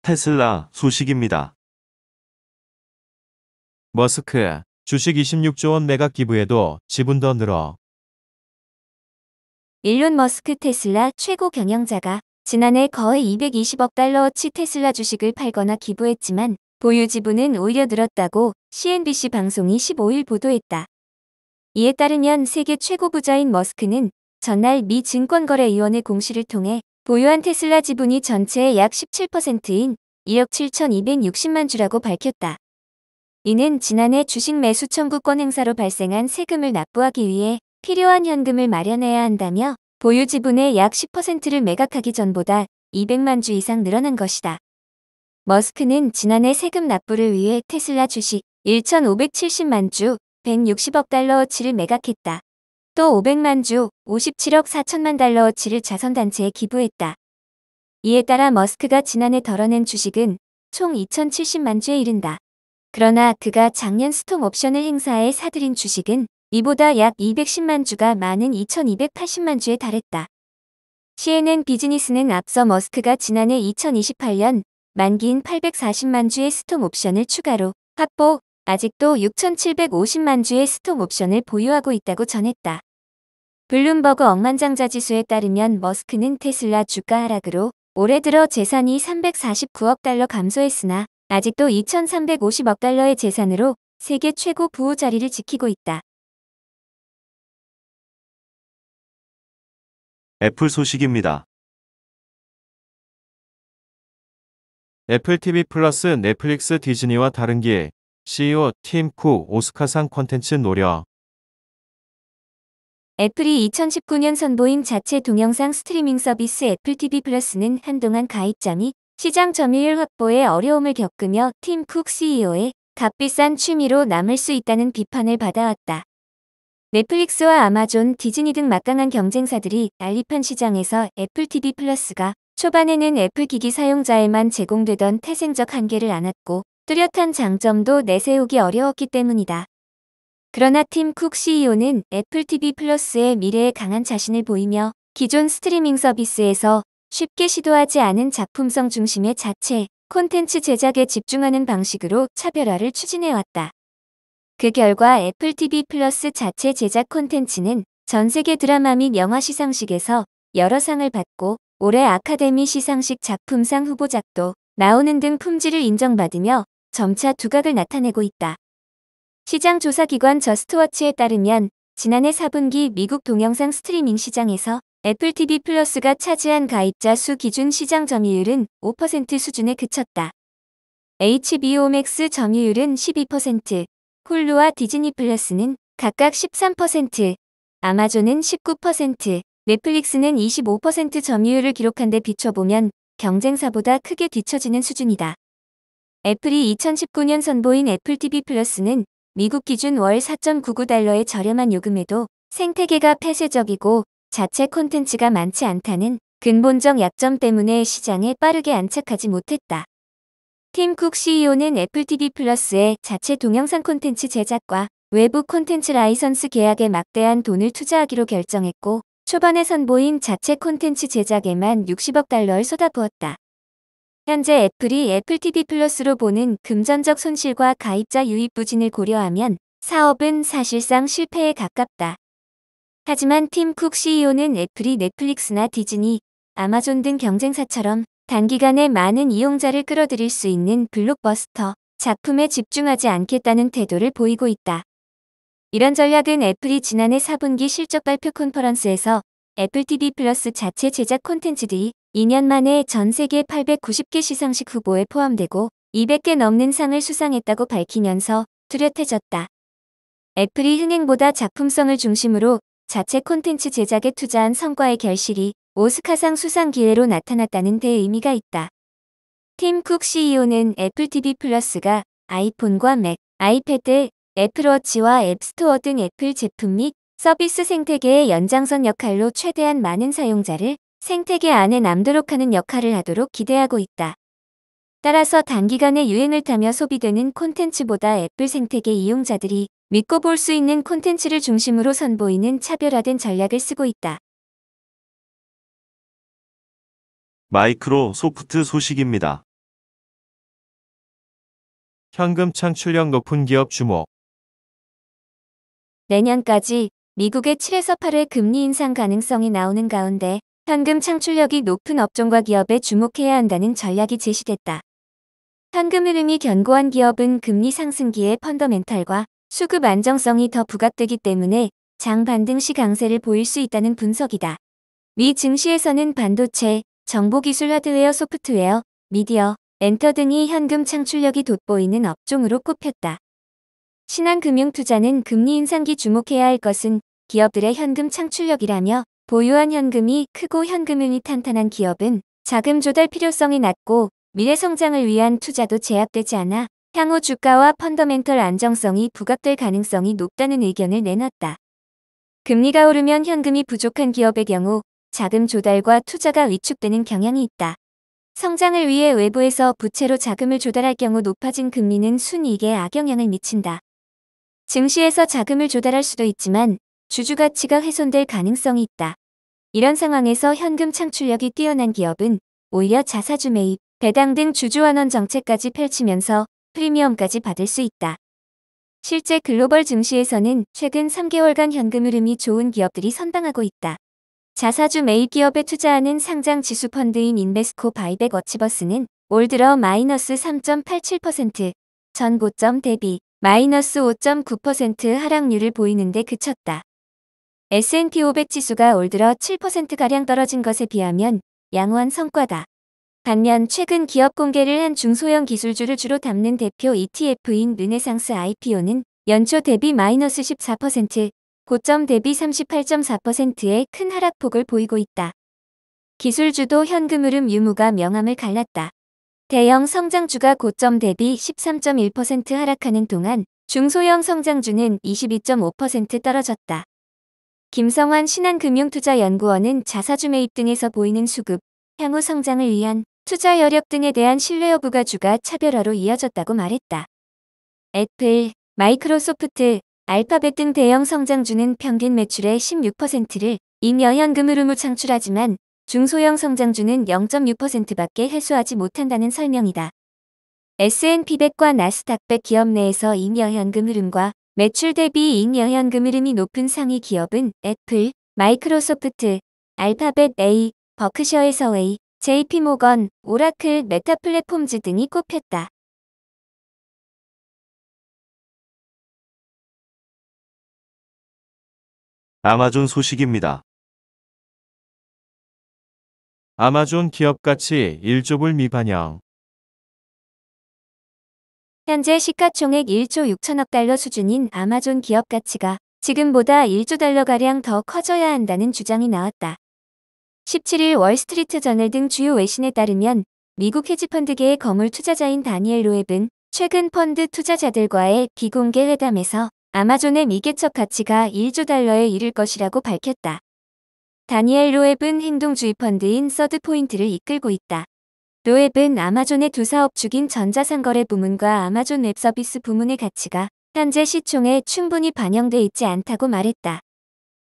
테슬라 소식입니다. 머스크, 주식 26조 원 매각 기부에도 지분 더 늘어. 일론 머스크 테슬라 최고 경영자가 지난해 거의 220억 달러어치 테슬라 주식을 팔거나 기부했지만 보유 지분은 오히려 늘었다고 CNBC 방송이 15일 보도했다. 이에 따르면 세계 최고 부자인 머스크는 전날 미 증권거래위원회 공시를 통해 보유한 테슬라 지분이 전체의 약 17%인 1억 7,260만 주라고 밝혔다. 이는 지난해 주식 매수 청구권 행사로 발생한 세금을 납부하기 위해 필요한 현금을 마련해야 한다며 보유 지분의 약 10%를 매각하기 전보다 200만 주 이상 늘어난 것이다. 머스크는 지난해 세금 납부를 위해 테슬라 주식 1,570만 주, 160억 달러어치를 매각했다. 또 500만 주, 57억 4천만 달러어치를 자선단체에 기부했다. 이에 따라 머스크가 지난해 덜어낸 주식은 총 2,070만 주에 이른다. 그러나 그가 작년 스톡 옵션을 행사해 사들인 주식은 이보다 약 210만 주가 많은 2,280만 주에 달했다. CNN 비즈니스는 앞서 머스크가 지난해 2028년 만기인 840만 주의 스톡 옵션을 추가로 확보, 아직도 6,750만 주의 스톡 옵션을 보유하고 있다고 전했다. 블룸버그 억만장자 지수에 따르면 머스크는 테슬라 주가 하락으로 올해 들어 재산이 349억 달러 감소했으나 아직도 2,350억 달러의 재산으로 세계 최고 부호 자리를 지키고 있다. 애플 소식입니다. 애플 TV 플러스 넷플릭스 디즈니와 다른 길, CEO 팀 쿡 오스카상 콘텐츠 노려. 애플이 2019년 선보인 자체 동영상 스트리밍 서비스 애플 TV 플러스는 한동안 가입자 및 시장 점유율 확보에 어려움을 겪으며 팀 쿡 CEO의 값비싼 취미로 남을 수 있다는 비판을 받아왔다. 넷플릭스와 아마존, 디즈니 등 막강한 경쟁사들이 난립한 시장에서 애플 TV 플러스가 초반에는 애플 기기 사용자에만 제공되던 태생적 한계를 안았고 뚜렷한 장점도 내세우기 어려웠기 때문이다. 그러나 팀 쿡 CEO는 애플 TV 플러스의 미래에 강한 자신을 보이며 기존 스트리밍 서비스에서 쉽게 시도하지 않은 작품성 중심의 자체 콘텐츠 제작에 집중하는 방식으로 차별화를 추진해왔다. 그 결과 애플 TV 플러스 자체 제작 콘텐츠는 전 세계 드라마 및 영화 시상식에서 여러 상을 받고 올해 아카데미 시상식 작품상 후보작도 나오는 등 품질을 인정받으며 점차 두각을 나타내고 있다. 시장 조사기관 저스트워치에 따르면 지난해 4분기 미국 동영상 스트리밍 시장에서 애플 TV 플러스가 차지한 가입자 수 기준 시장 점유율은 5% 수준에 그쳤다. HBO 맥스 점유율은 12%, 홀루와 디즈니 플러스는 각각 13%, 아마존은 19%, 넷플릭스는 25% 점유율을 기록한 데 비춰보면 경쟁사보다 크게 뒤처지는 수준이다. 애플이 2019년 선보인 애플 TV 플러스는 미국 기준 월 4.99달러의 저렴한 요금에도 생태계가 폐쇄적이고 자체 콘텐츠가 많지 않다는 근본적 약점 때문에 시장에 빠르게 안착하지 못했다. 팀 쿡 CEO는 애플 TV 플러스의 자체 동영상 콘텐츠 제작과 외부 콘텐츠 라이선스 계약에 막대한 돈을 투자하기로 결정했고 초반에 선보인 자체 콘텐츠 제작에만 60억 달러를 쏟아부었다. 현재 애플이 애플 TV 플러스로 보는 금전적 손실과 가입자 유입 부진을 고려하면 사업은 사실상 실패에 가깝다. 하지만 팀 쿡 CEO는 애플이 넷플릭스나 디즈니, 아마존 등 경쟁사처럼 단기간에 많은 이용자를 끌어들일 수 있는 블록버스터 작품에 집중하지 않겠다는 태도를 보이고 있다. 이런 전략은 애플이 지난해 4분기 실적 발표 컨퍼런스에서 애플 TV 플러스 자체 제작 콘텐츠들이 2년 만에 전 세계 890개 시상식 후보에 포함되고 200개 넘는 상을 수상했다고 밝히면서 뚜렷해졌다. 애플이 흥행보다 작품성을 중심으로 자체 콘텐츠 제작에 투자한 성과의 결실이 오스카상 수상 기회로 나타났다는 데 의미가 있다. 팀 쿡 CEO는 애플 TV 플러스가 아이폰과 맥, 아이패드, 애플워치와 앱스토어 등 애플 제품 및 서비스 생태계의 연장선 역할로 최대한 많은 사용자를 생태계 안에 남도록 하는 역할을 하도록 기대하고 있다. 따라서 단기간에 유행을 타며 소비되는 콘텐츠보다 애플 생태계 이용자들이 믿고 볼 수 있는 콘텐츠를 중심으로 선보이는 차별화된 전략을 쓰고 있다. 마이크로소프트 소식입니다. 현금 창출력 높은 기업 주목. 내년까지 미국의 7에서 8회 금리 인상 가능성이 나오는 가운데 현금 창출력이 높은 업종과 기업에 주목해야 한다는 전략이 제시됐다. 현금 흐름이 견고한 기업은 금리 상승기에 펀더멘탈과 수급 안정성이 더 부각되기 때문에 장 반등 시 강세를 보일 수 있다는 분석이다. 미 증시에서는 반도체, 정보기술 하드웨어 소프트웨어, 미디어, 엔터 등이 현금 창출력이 돋보이는 업종으로 꼽혔다. 신한금융투자는 금리 인상기 주목해야 할 것은 기업들의 현금 창출력이라며 보유한 현금이 크고 현금흐름이 탄탄한 기업은 자금 조달 필요성이 낮고 미래 성장을 위한 투자도 제약되지 않아 향후 주가와 펀더멘털 안정성이 부각될 가능성이 높다는 의견을 내놨다. 금리가 오르면 현금이 부족한 기업의 경우 자금 조달과 투자가 위축되는 경향이 있다. 성장을 위해 외부에서 부채로 자금을 조달할 경우 높아진 금리는 순이익에 악영향을 미친다. 증시에서 자금을 조달할 수도 있지만 주주 가치가 훼손될 가능성이 있다. 이런 상황에서 현금 창출력이 뛰어난 기업은 오히려 자사주 매입, 배당 등 주주 환원 정책까지 펼치면서 프리미엄까지 받을 수 있다. 실제 글로벌 증시에서는 최근 3개월간 현금 흐름이 좋은 기업들이 선방하고 있다. 자사주 매입 기업에 투자하는 상장 지수 펀드인 인베스코 바이백 어치버스는 올 들어 마이너스 3.87%, 전 고점 대비 마이너스 5.9% 하락률을 보이는데 그쳤다. S&P 500 지수가 올 들어 7%가량 떨어진 것에 비하면 양호한 성과다. 반면 최근 기업 공개를 한 중소형 기술주를 주로 담는 대표 ETF인 르네상스 IPO는 연초 대비 마이너스 14%, 고점 대비 38.4%의 큰 하락폭을 보이고 있다. 기술주도 현금 흐름 유무가 명암을 갈랐다. 대형 성장주가 고점 대비 13.1% 하락하는 동안 중소형 성장주는 22.5% 떨어졌다. 김성환 신한금융투자연구원은 자사주 매입 등에서 보이는 수급, 향후 성장을 위한 투자 여력 등에 대한 신뢰 여부가 주가 차별화로 이어졌다고 말했다. 애플, 마이크로소프트, 알파벳 등 대형 성장주는 평균 매출의 16%를 잉여 현금 흐름으로 창출하지만 중소형 성장주는 0.6%밖에 회수하지 못한다는 설명이다. S&P 100과 나스닥 100 기업 내에서 잉여 현금 흐름과 매출 대비 잉여 현금 흐름이 높은 상위 기업은 애플, 마이크로소프트, 알파벳 A, 버크셔 해서웨이, JP모건, 오라클, 메타 플랫폼즈 등이 꼽혔다. 아마존 소식입니다. 아마존 기업 가치 1조 불 미반영. 현재 시가총액 1조 6천억 달러 수준인 아마존 기업 가치가 지금보다 1조 달러가량 더 커져야 한다는 주장이 나왔다. 17일 월스트리트 저널 등 주요 외신에 따르면 미국 헤지펀드계의 거물 투자자인 다니엘 로앱은 최근 펀드 투자자들과의 비공개 회담에서 아마존의 미개척 가치가 1조 달러에 이를 것이라고 밝혔다. 다니엘 로앱은 행동주의 펀드인 서드포인트를 이끌고 있다. 로앱은 아마존의 두 사업축인 전자상거래 부문과 아마존 웹서비스 부문의 가치가 현재 시총에 충분히 반영돼 있지 않다고 말했다.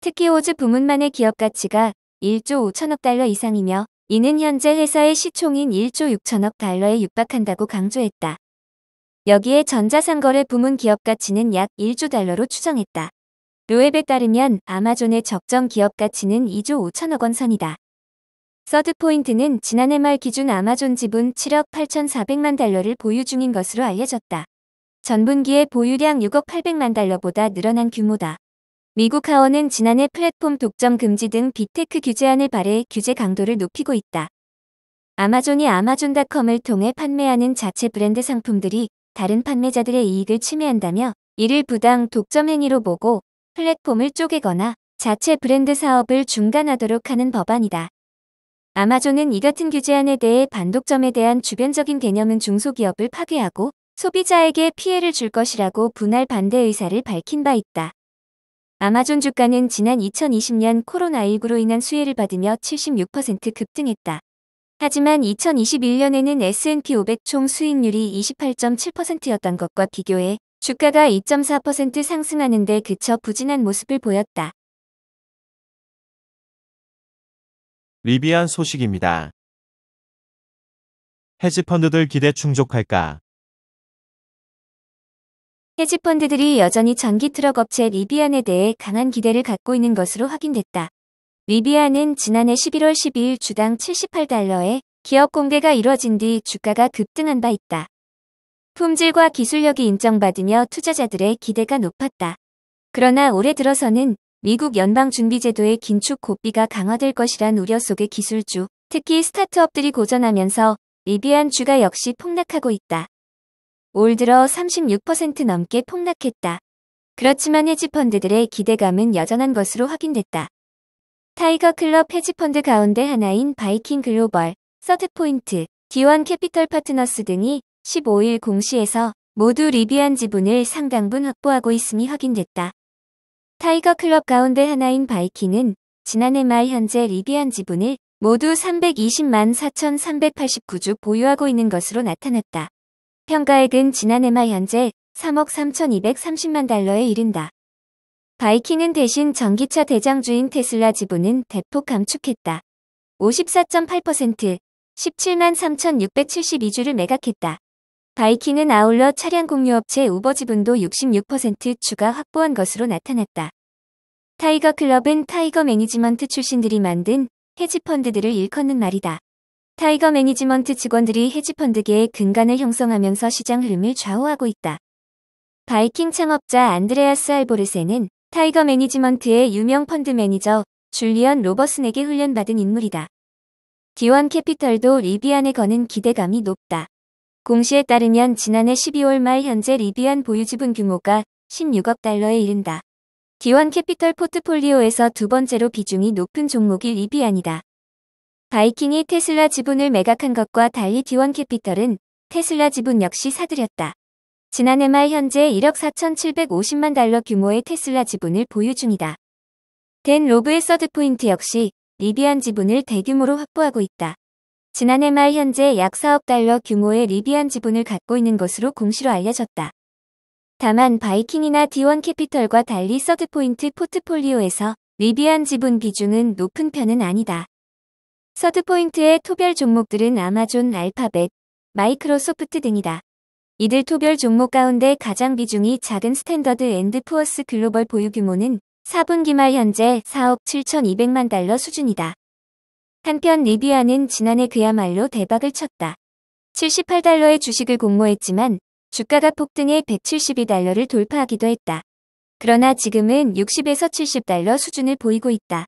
특히 오즈 부문만의 기업 가치가 1조 5천억 달러 이상이며 이는 현재 회사의 시총인 1조 6천억 달러에 육박한다고 강조했다. 여기에 전자상거래 부문 기업 가치는 약 1조 달러로 추정했다. 로앱에 따르면 아마존의 적정 기업 가치는 2조 5천억 원 선이다. 서드포인트는 지난해 말 기준 아마존 지분 7억 8,400만 달러를 보유 중인 것으로 알려졌다. 전분기의 보유량 6억 800만 달러보다 늘어난 규모다. 미국 하원은 지난해 플랫폼 독점 금지 등 빅테크 규제안을 발해 규제 강도를 높이고 있다. 아마존이 아마존닷컴을 통해 판매하는 자체 브랜드 상품들이 다른 판매자들의 이익을 침해한다며 이를 부당 독점 행위로 보고 플랫폼을 쪼개거나 자체 브랜드 사업을 중단하도록 하는 법안이다. 아마존은 이 같은 규제안에 대해 반독점에 대한 주변적인 개념은 중소기업을 파괴하고 소비자에게 피해를 줄 것이라고 분할 반대 의사를 밝힌 바 있다. 아마존 주가는 지난 2020년 코로나19로 인한 수혜를 받으며 76% 급등했다. 하지만 2021년에는 S&P 500 총 수익률이 28.7%였던 것과 비교해 주가가 2.4% 상승하는 데 그쳐 부진한 모습을 보였다. 리비안 소식입니다. 헤지펀드들 기대 충족할까? 헤지펀드들이 여전히 전기 트럭 업체 리비안에 대해 강한 기대를 갖고 있는 것으로 확인됐다. 리비안은 지난해 11월 12일 주당 $78에 기업 공개가 이뤄진 뒤 주가가 급등한 바 있다. 품질과 기술력이 인정받으며 투자자들의 기대가 높았다. 그러나 올해 들어서는 미국 연방준비제도의 긴축 고삐가 강화될 것이란 우려 속의 기술주, 특히 스타트업들이 고전하면서 리비안 주가 역시 폭락하고 있다. 올 들어 36% 넘게 폭락했다. 그렇지만 헤지펀드들의 기대감은 여전한 것으로 확인됐다. 타이거 클럽 헤지펀드 가운데 하나인 바이킹 글로벌, 서드포인트, D1 캐피털 파트너스 등이 15일 공시에서 모두 리비안 지분을 상당분 확보하고 있음이 확인됐다. 타이거 클럽 가운데 하나인 바이킹은 지난해 말 현재 리비안 지분을 모두 320만 4,389주 보유하고 있는 것으로 나타났다. 평가액은 지난해 말 현재 3억 3,230만 달러에 이른다. 바이킹은 대신 전기차 대장주인 테슬라 지분은 대폭 감축했다. 54.8%, 17만 3,672주를 매각했다. 바이킹은 아울러 차량 공유업체 우버 지분도 66% 추가 확보한 것으로 나타났다. 타이거 클럽은 타이거 매니지먼트 출신들이 만든 헤지펀드들을 일컫는 말이다. 타이거 매니지먼트 직원들이 헤지펀드계의 근간을 형성하면서 시장 흐름을 좌우하고 있다. 바이킹 창업자 안드레아스 알보르세는 타이거 매니지먼트의 유명 펀드 매니저 줄리언 로버슨에게 훈련받은 인물이다. D1 캐피털도 리비안에 거는 기대감이 높다. 공시에 따르면 지난해 12월 말 현재 리비안 보유 지분 규모가 16억 달러에 이른다. D1 캐피털 포트폴리오에서 두 번째로 비중이 높은 종목이 리비안이다. 바이킹이 테슬라 지분을 매각한 것과 달리 D1 캐피털은 테슬라 지분 역시 사들였다. 지난해 말 현재 1억 4,750만 달러 규모의 테슬라 지분을 보유 중이다. 댄 로브의 서드포인트 역시 리비안 지분을 대규모로 확보하고 있다. 지난해 말 현재 약 4억 달러 규모의 리비안 지분을 갖고 있는 것으로 공시로 알려졌다. 다만 바이킹이나 D1 캐피털과 달리 서드포인트 포트폴리오에서 리비안 지분 비중은 높은 편은 아니다. 서드포인트의 토별 종목들은 아마존, 알파벳, 마이크로소프트 등이다. 이들 토별 종목 가운데 가장 비중이 작은 스탠더드 앤드 푸어스 글로벌 보유 규모는 4분기 말 현재 4억 7,200만 달러 수준이다. 한편 리비안은 지난해 그야말로 대박을 쳤다. 78달러의 주식을 공모했지만 주가가 폭등해 172달러를 돌파하기도 했다. 그러나 지금은 60에서 70달러 수준을 보이고 있다.